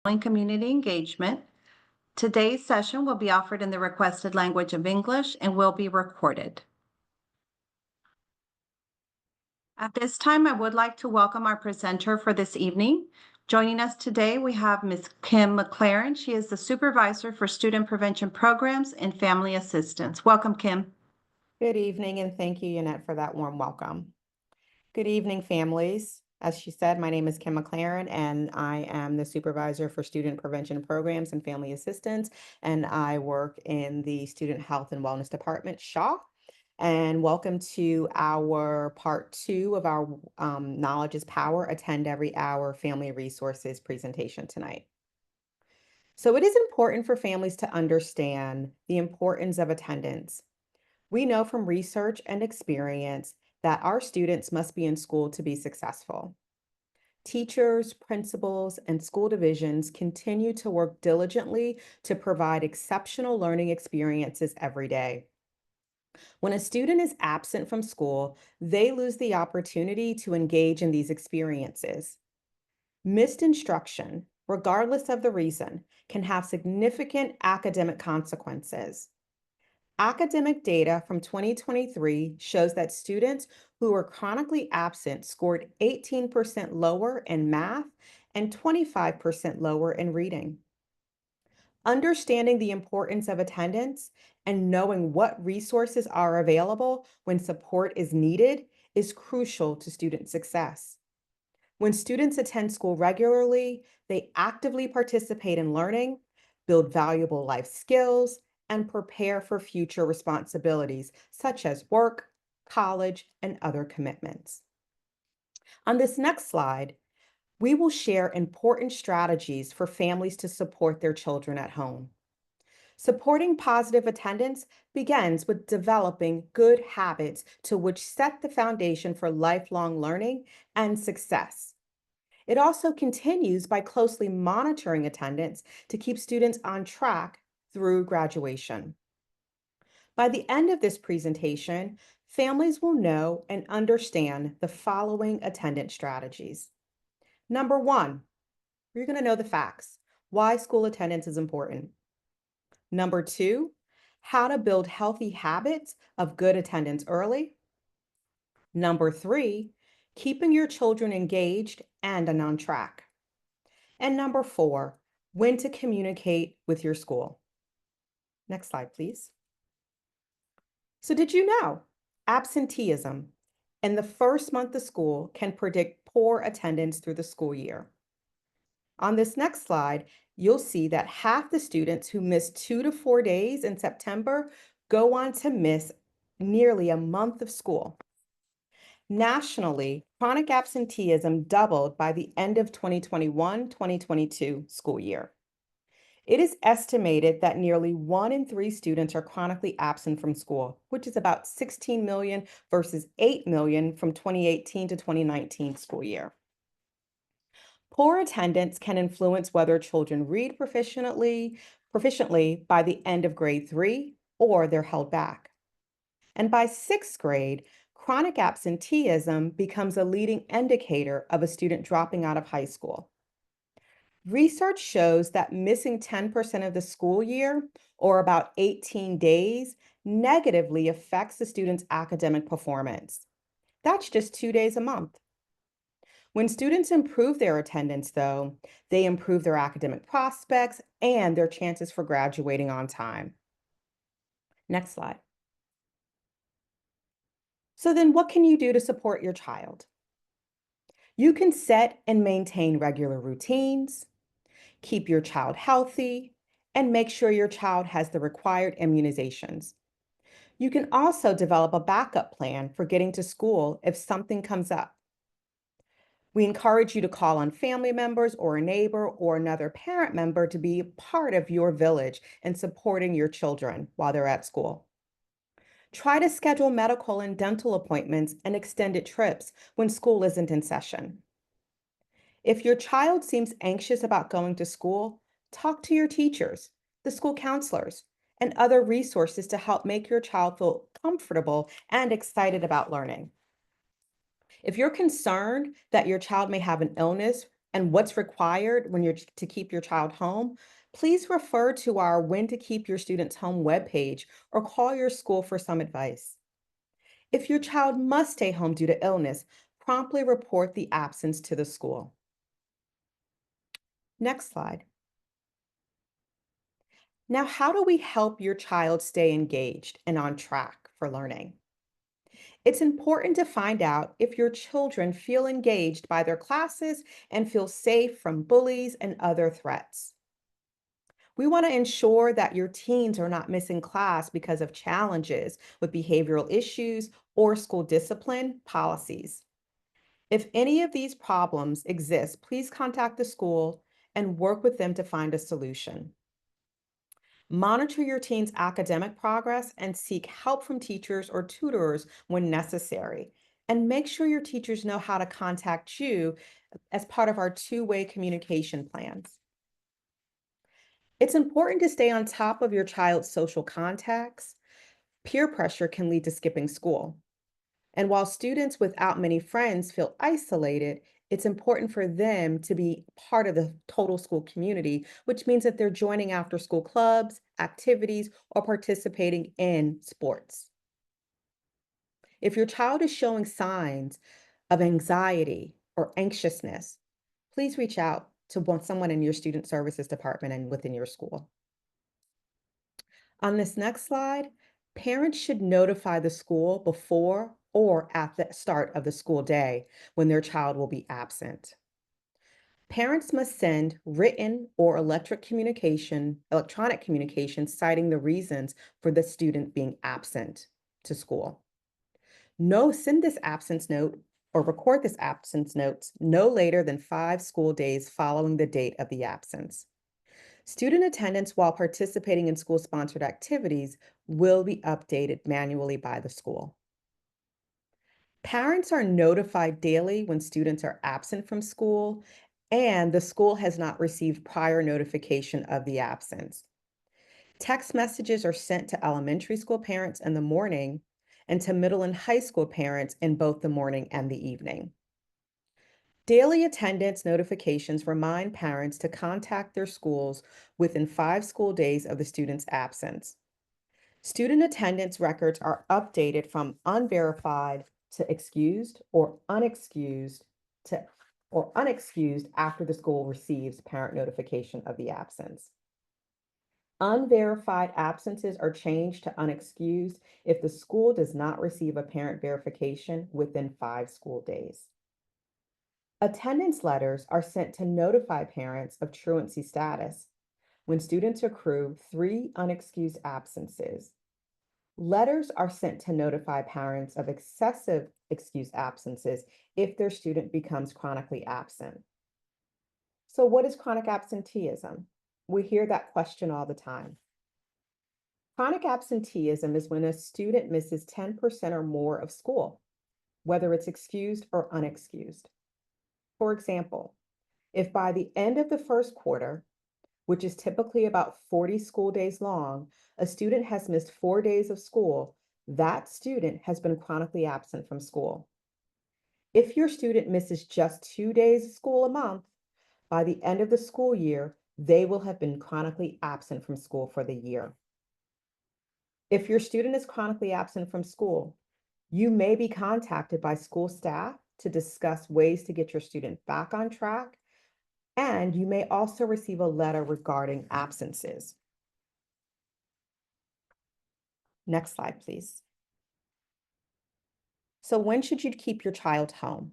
and community engagement. Today's session will be offered in the requested language of English and will be recorded. At this time, I would like to welcome our presenter for this evening. Joining us today, we have Ms. Kim McLaren. She is the Supervisor for Student Prevention Programs and Family Assistance. Welcome, Kim. Good evening, and thank you, Yannette, for that warm welcome. Good evening, families. As she said, my name is Kim McLaren, and I am the Supervisor for Student Prevention Programs and Family Assistance, and I work in the Student Health and Wellness Department, Shaw. And welcome to our part 2 of our Knowledge is Power, Attend Every Hour Family Resources presentation tonight. So it is important for families to understand the importance of attendance. We know from research and experience that our students must be in school to be successful. Teachers, principals, and school divisions continue to work diligently to provide exceptional learning experiences every day. When a student is absent from school, they lose the opportunity to engage in these experiences. Missed instruction, regardless of the reason, can have significant academic consequences. Academic data from 2023 shows that students who were chronically absent scored 18% lower in math and 25% lower in reading. Understanding the importance of attendance and knowing what resources are available when support is needed is crucial to student success. When students attend school regularly, they actively participate in learning, build valuable life skills, and prepare for future responsibilities such as work, college, and other commitments. On this next slide, we will share important strategies for families to support their children at home. Supporting positive attendance begins with developing good habits to which set the foundation for lifelong learning and success. It also continues by closely monitoring attendance to keep students on track through graduation. By the end of this presentation, families will know and understand the following attendance strategies. Number one, you're going to know the facts, why school attendance is important. Number two, how to build healthy habits of good attendance early. Number three, keeping your children engaged and on track. And number four, when to communicate with your school. Next slide, please. So did you know absenteeism in the first month of school can predict poor attendance through the school year? On this next slide, you'll see that half the students who miss 2 to 4 days in September go on to miss nearly a month of school. Nationally, chronic absenteeism doubled by the end of 2021-2022 school year. It is estimated that nearly 1 in 3 students are chronically absent from school, which is about 16 million versus 8 million from 2018 to 2019 school year. Poor attendance can influence whether children read proficiently by the end of grade 3 or they're held back. And by 6th grade, chronic absenteeism becomes a leading indicator of a student dropping out of high school. Research shows that missing 10% of the school year, or about 18 days, negatively affects the student's academic performance. That's just 2 days a month. When students improve their attendance, though, they improve their academic prospects and their chances for graduating on time. Next slide. So then what can you do to support your child? You can set and maintain regular routines, keep your child healthy, and make sure your child has the required immunizations. You can also develop a backup plan for getting to school if something comes up. We encourage you to call on family members or a neighbor or another parent member to be part of your village in supporting your children while they're at school. Try to schedule medical and dental appointments and extended trips when school isn't in session. If your child seems anxious about going to school, talk to your teachers, the school counselors, and other resources to help make your child feel comfortable and excited about learning. If you're concerned that your child may have an illness and what's required when you're to keep your child home, please refer to our When to Keep Your Students Home webpage or call your school for some advice. If your child must stay home due to illness, promptly report the absence to the school. Next slide. Now, how do we help your child stay engaged and on track for learning? It's important to find out if your children feel engaged by their classes and feel safe from bullies and other threats. We want to ensure that your teens are not missing class because of challenges with behavioral issues or school discipline policies. If any of these problems exist, please contact the school and work with them to find a solution. Monitor your teen's academic progress and seek help from teachers or tutors when necessary. And make sure your teachers know how to contact you as part of our two-way communication plans. It's important to stay on top of your child's social contacts. Peer pressure can lead to skipping school. And while students without many friends feel isolated, it's important for them to be part of the total school community, which means that they're joining after school clubs, activities, or participating in sports. If your child is showing signs of anxiety or anxiousness, please reach out to someone in your student services department and within your school. On this next slide, parents should notify the school before or at the start of the school day when their child will be absent. Parents must send written or electronic communication citing the reasons for the student being absent to school. Send this absence note or record this absence notes no later than 5 school days following the date of the absence. Student attendance while participating in school-sponsored activities will be updated manually by the school. Parents are notified daily when students are absent from school and the school has not received prior notification of the absence. Text messages are sent to elementary school parents in the morning and to middle and high school parents in both the morning and the evening. Daily attendance notifications remind parents to contact their schools within 5 school days of the student's absence. Student attendance records are updated from unverified to excused to unexcused after the school receives parent notification of the absence. Unverified absences are changed to unexcused if the school does not receive a parent verification within 5 school days. Attendance letters are sent to notify parents of truancy status when students accrue 3 unexcused absences. Letters are sent to notify parents of excessive excused absences if their student becomes chronically absent. So, what is chronic absenteeism? We hear that question all the time. Chronic absenteeism is when a student misses 10% or more of school, whether it's excused or unexcused. For example, if by the end of the first quarter, which is typically about 40 school days long, a student has missed 4 days of school, that student has been chronically absent from school. If your student misses just 2 days of school a month, by the end of the school year, they will have been chronically absent from school for the year. If your student is chronically absent from school, you may be contacted by school staff to discuss ways to get your student back on track, and you may also receive a letter regarding absences. Next slide, please. So when should you keep your child home?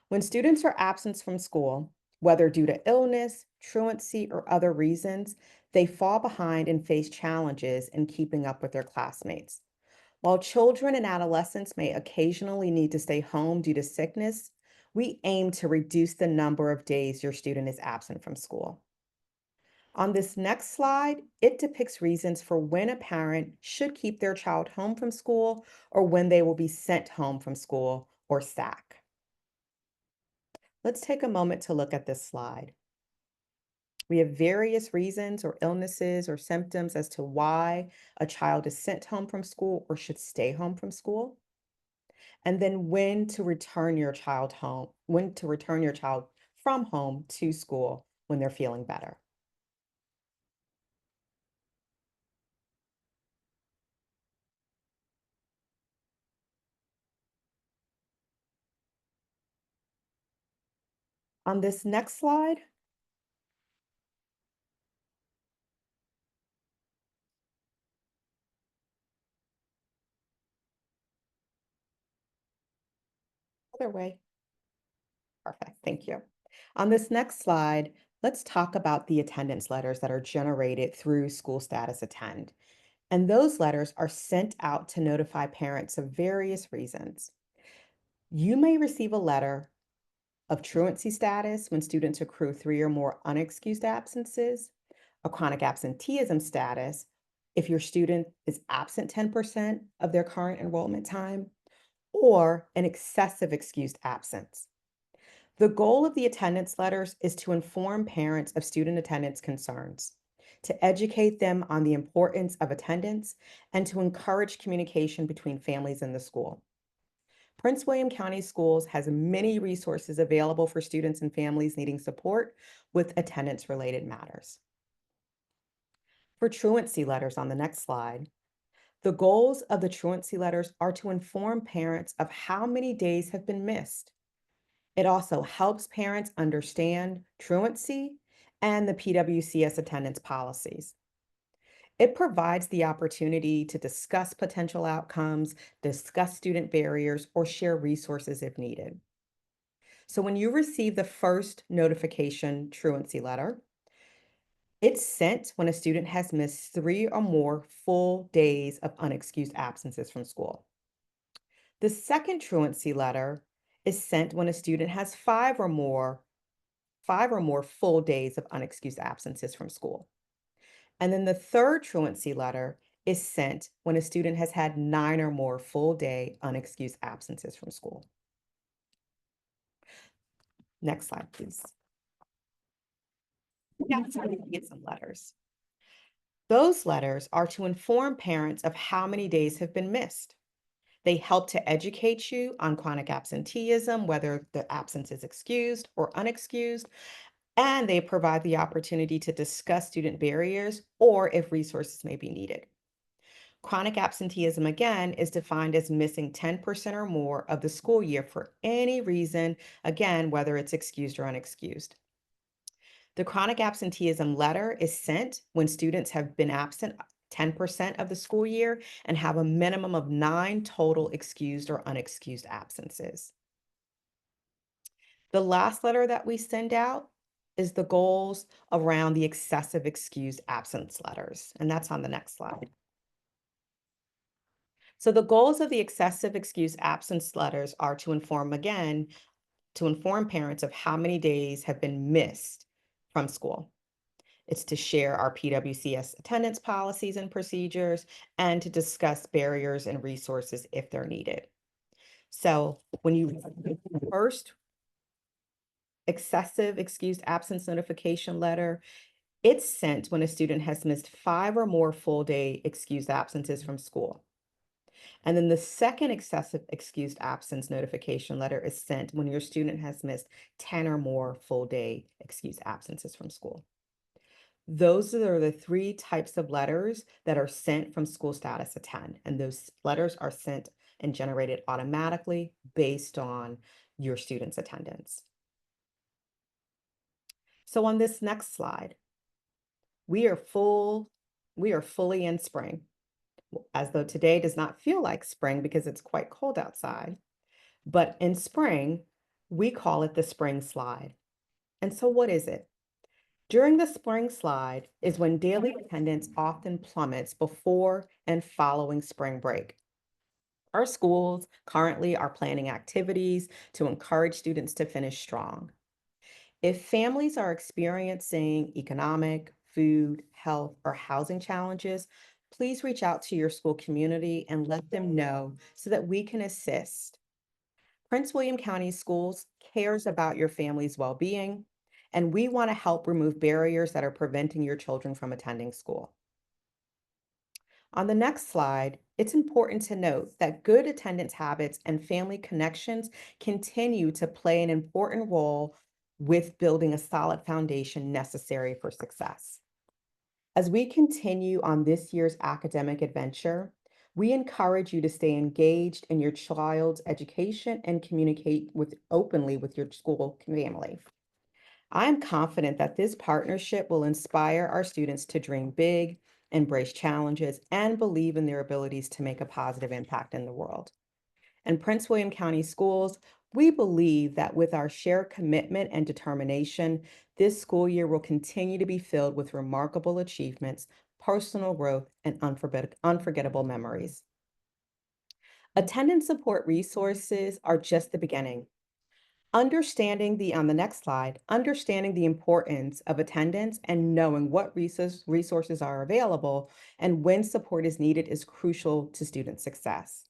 When students are absent from school, whether due to illness, truancy, or other reasons, they fall behind and face challenges in keeping up with their classmates. While children and adolescents may occasionally need to stay home due to sickness, we aim to reduce the number of days your student is absent from school. On this next slide, it depicts reasons for when a parent should keep their child home from school or when they will be sent home from school or SAC. Let's take a moment to look at this slide. We have various reasons or illnesses or symptoms as to why a child is sent home from school or should stay home from school. And then when to return your child home, when to return your child from home to school when they're feeling better. On this next slide, other way. Perfect, thank you. On this next slide, let's talk about the attendance letters that are generated through School Status Attend. And those letters are sent out to notify parents of various reasons. You may receive a letter of truancy status when students accrue 3 or more unexcused absences, a chronic absenteeism status if your student is absent 10% of their current enrollment time, or an excessive excused absence. The goal of the attendance letters is to inform parents of student attendance concerns, to educate them on the importance of attendance, and to encourage communication between families and the school. Prince William County Schools has many resources available for students and families needing support with attendance-related matters. For truancy letters on the next slide, the goals of the truancy letters are to inform parents of how many days have been missed. It also helps parents understand truancy and the PWCS attendance policies. It provides the opportunity to discuss potential outcomes, discuss student barriers, or share resources if needed. So when you receive the first notification truancy letter, it's sent when a student has missed 3 or more full days of unexcused absences from school. The second truancy letter is sent when a student has 5 or more full days of unexcused absences from school. And then the third truancy letter is sent when a student has had 9 or more full day unexcused absences from school. Next slide, please. Yeah, so we can get some letters. Those letters are to inform parents of how many days have been missed. They help to educate you on chronic absenteeism, whether the absence is excused or unexcused, and they provide the opportunity to discuss student barriers or if resources may be needed. Chronic absenteeism, again, is defined as missing 10% or more of the school year for any reason, again, whether it's excused or unexcused. The chronic absenteeism letter is sent when students have been absent 10% of the school year and have a minimum of 9 total excused or unexcused absences. The last letter that we send out is the goals around the excessive excused absence letters, and that's on the next slide. So the goals of the excessive excused absence letters are to inform, again, to inform parents of how many days have been missed from school. It's to share our PWCS attendance policies and procedures and to discuss barriers and resources if they're needed. So when you first excessive excused absence notification letter, it's sent when a student has missed 5 or more full day excused absences from school. And then the second excessive excused absence notification letter is sent when your student has missed 10 or more full day excused absences from school. Those are the 3 types of letters that are sent from School Status Attend, and those letters are sent and generated automatically based on your student's attendance. So on this next slide, we are fully in spring, as though today does not feel like spring because it's quite cold outside. But in spring, we call it the spring slide. And so what is it? During the spring slide is when daily attendance often plummets before and following spring break. Our schools currently are planning activities to encourage students to finish strong. If families are experiencing economic, food, health, or housing challenges, please reach out to your school community and let them know so that we can assist. Prince William County Schools cares about your family's well-being, and we want to help remove barriers that are preventing your children from attending school. On the next slide, it's important to note that good attendance habits and family connections continue to play an important role with building a solid foundation necessary for success. As we continue on this year's academic adventure, we encourage you to stay engaged in your child's education and communicate openly with your school family. I am confident that this partnership will inspire our students to dream big, embrace challenges, and believe in their abilities to make a positive impact in the world. In Prince William County Schools, we believe that with our shared commitment and determination, this school year will continue to be filled with remarkable achievements, personal growth, and unforgettable memories. Attendance support resources are just the beginning. On the next slide, understanding the importance of attendance and knowing what resources are available and when support is needed is crucial to student success.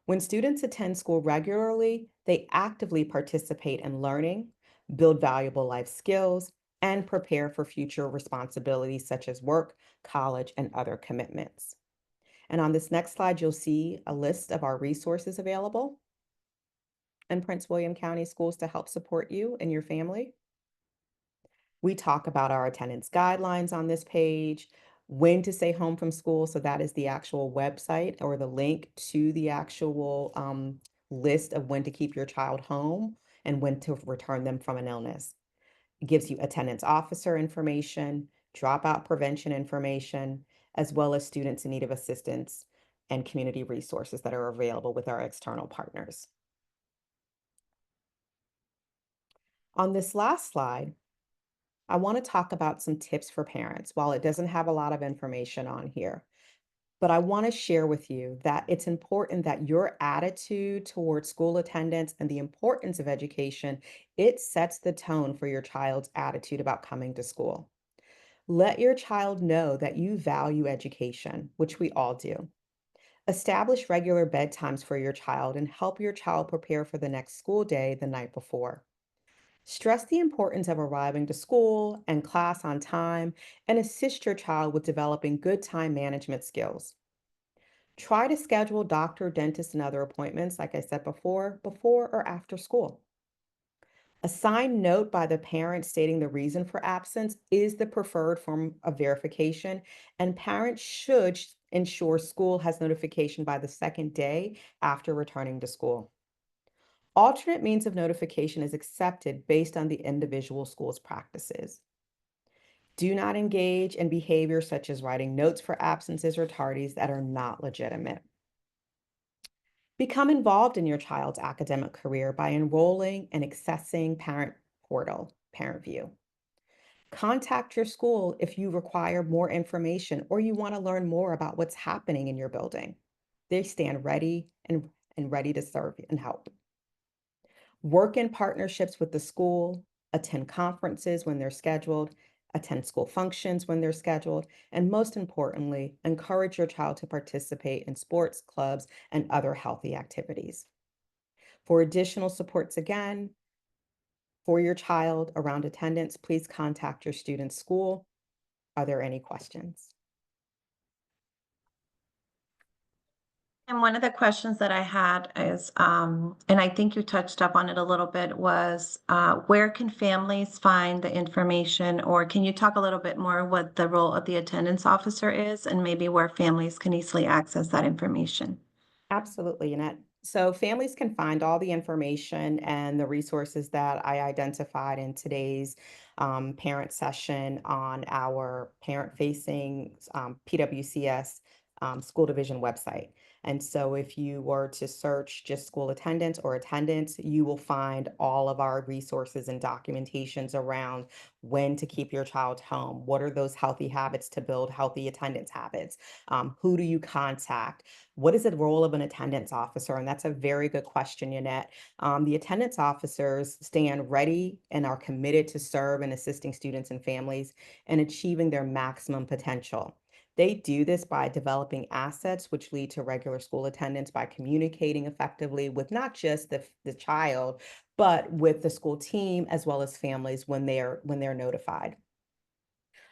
When students attend school regularly, they actively participate in learning, build valuable life skills, and prepare for future responsibilities such as work, college, and other commitments. And on this next slide, you'll see a list of our resources available in Prince William County Schools to help support you and your family. We talk about our attendance guidelines on this page, when to stay home from school. So that is the actual website or the link to the actual list of when to keep your child home and when to return them from an illness. It gives you attendance officer information, dropout prevention information, as well as students in need of assistance and community resources that are available with our external partners. On this last slide, I want to talk about some tips for parents. While it doesn't have a lot of information on here, but I want to share with you that it's important that your attitude towards school attendance and the importance of education, it sets the tone for your child's attitude about coming to school. Let your child know that you value education, which we all do. Establish regular bedtimes for your child and help your child prepare for the next school day the night before. Stress the importance of arriving to school and class on time and assist your child with developing good time management skills. Try to schedule doctor, dentist, and other appointments, like I said before or after school. A signed note by the parent stating the reason for absence is the preferred form of verification, and parents should ensure school has notification by the second day after returning to school. Alternate means of notification is accepted based on the individual school's practices. Do not engage in behavior such as writing notes for absences or tardies that are not legitimate. Become involved in your child's academic career by enrolling and accessing Parent Portal, Parent View. Contact your school if you require more information or you want to learn more about what's happening in your building. They stand ready and ready to serve and help. Work in partnerships with the school, attend conferences when they're scheduled, attend school functions when they're scheduled, and most importantly, encourage your child to participate in sports, clubs, and other healthy activities. For additional supports again, for your child around attendance, please contact your student's school. Are there any questions? And one of the questions that I had is, and I think you touched up on it a little bit, was where can families find the information, or can you talk a little bit more what the role of the attendance officer is, and maybe where families can easily access that information? Absolutely, Annette. So families can find all the information and the resources that I identified in today's parent session on our parent-facing PWCS school division website. And so if you were to search just school attendance or attendance, you will find all of our resources and documentations around when to keep your child home. What are those healthy habits to build healthy attendance habits? Who do you contact? What is the role of an attendance officer? And that's a very good question, Yannette. The attendance officers stand ready and are committed to serve and assisting students and families in achieving their maximum potential. They do this by developing assets which lead to regular school attendance by communicating effectively with not just the child, but with the school team as well as families when they're notified.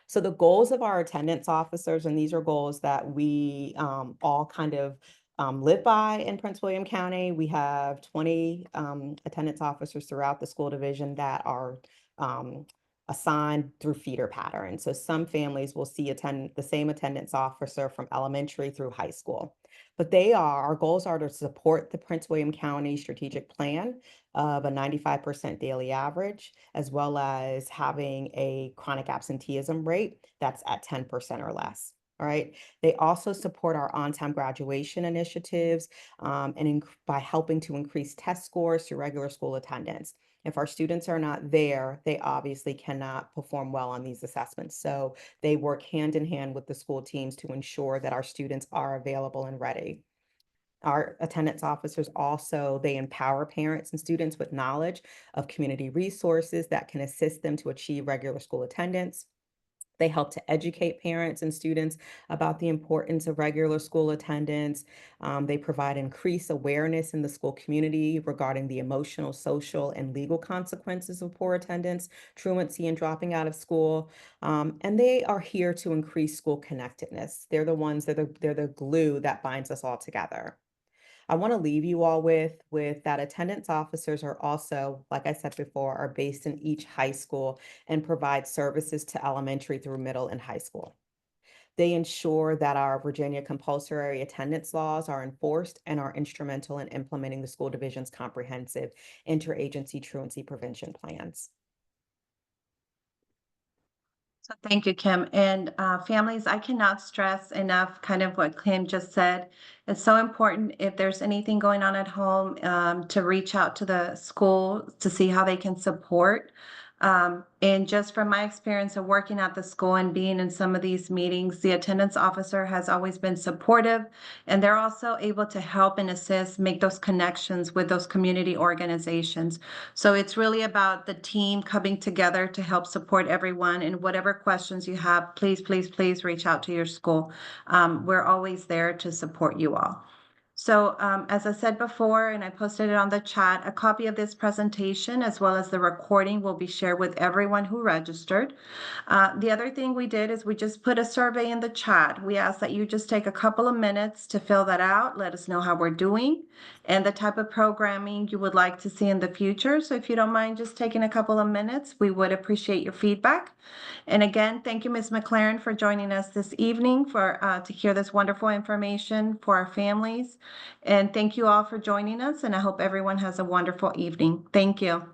So the goals of our attendance officers, and these are goals that we all kind of live by in Prince William County. We have 20 attendance officers throughout the school division that are um, assigned through feeder pattern. So some families will see the same attendance officer from elementary through high school. But our goals are to support the Prince William County strategic plan of a 95% daily average, as well as having a chronic absenteeism rate that's at 10% or less. All right. They also support our on-time graduation initiatives by helping to increase test scores through regular school attendance. If our students are not there, they obviously cannot perform well on these assessments. So they work hand in hand with the school teams to ensure that our students are available and ready. Our attendance officers also, they empower parents and students with knowledge of community resources that can assist them to achieve regular school attendance. They help to educate parents and students about the importance of regular school attendance. They provide increased awareness in the school community regarding the emotional, social, and legal consequences of poor attendance, truancy, and dropping out of school. And they are here to increase school connectedness. They're the ones that they're the glue that binds us all together. I want to leave you all with that attendance officers are also, like I said before, are based in each high school and provide services to elementary through middle and high school. They ensure that our Virginia compulsory attendance laws are enforced and are instrumental in implementing the school division's comprehensive interagency truancy prevention plans. So thank you, Kim. And families, I cannot stress enough kind of what Kim just said. It's so important if there's anything going on at home to reach out to the school to see how they can support. And just from my experience of working at the school and being in some of these meetings, the attendance officer has always been supportive, and they're also able to help and assist, make those connections with those community organizations. So it's really about the team coming together to help support everyone. And whatever questions you have, please, please, please reach out to your school. We're always there to support you all. So as I said before, and I posted it on the chat, a copy of this presentation as well as the recording will be shared with everyone who registered. The other thing we did is we just put a survey in the chat. We ask that you just take a couple of minutes to fill that out. Let us know how we're doing and the type of programming you would like to see in the future. So if you don't mind just taking a couple of minutes, we would appreciate your feedback. And again, thank you, Ms. McLaren, for joining us this evening to hear this wonderful information for our families. And thank you all for joining us, and I hope everyone has a wonderful evening. Thank you.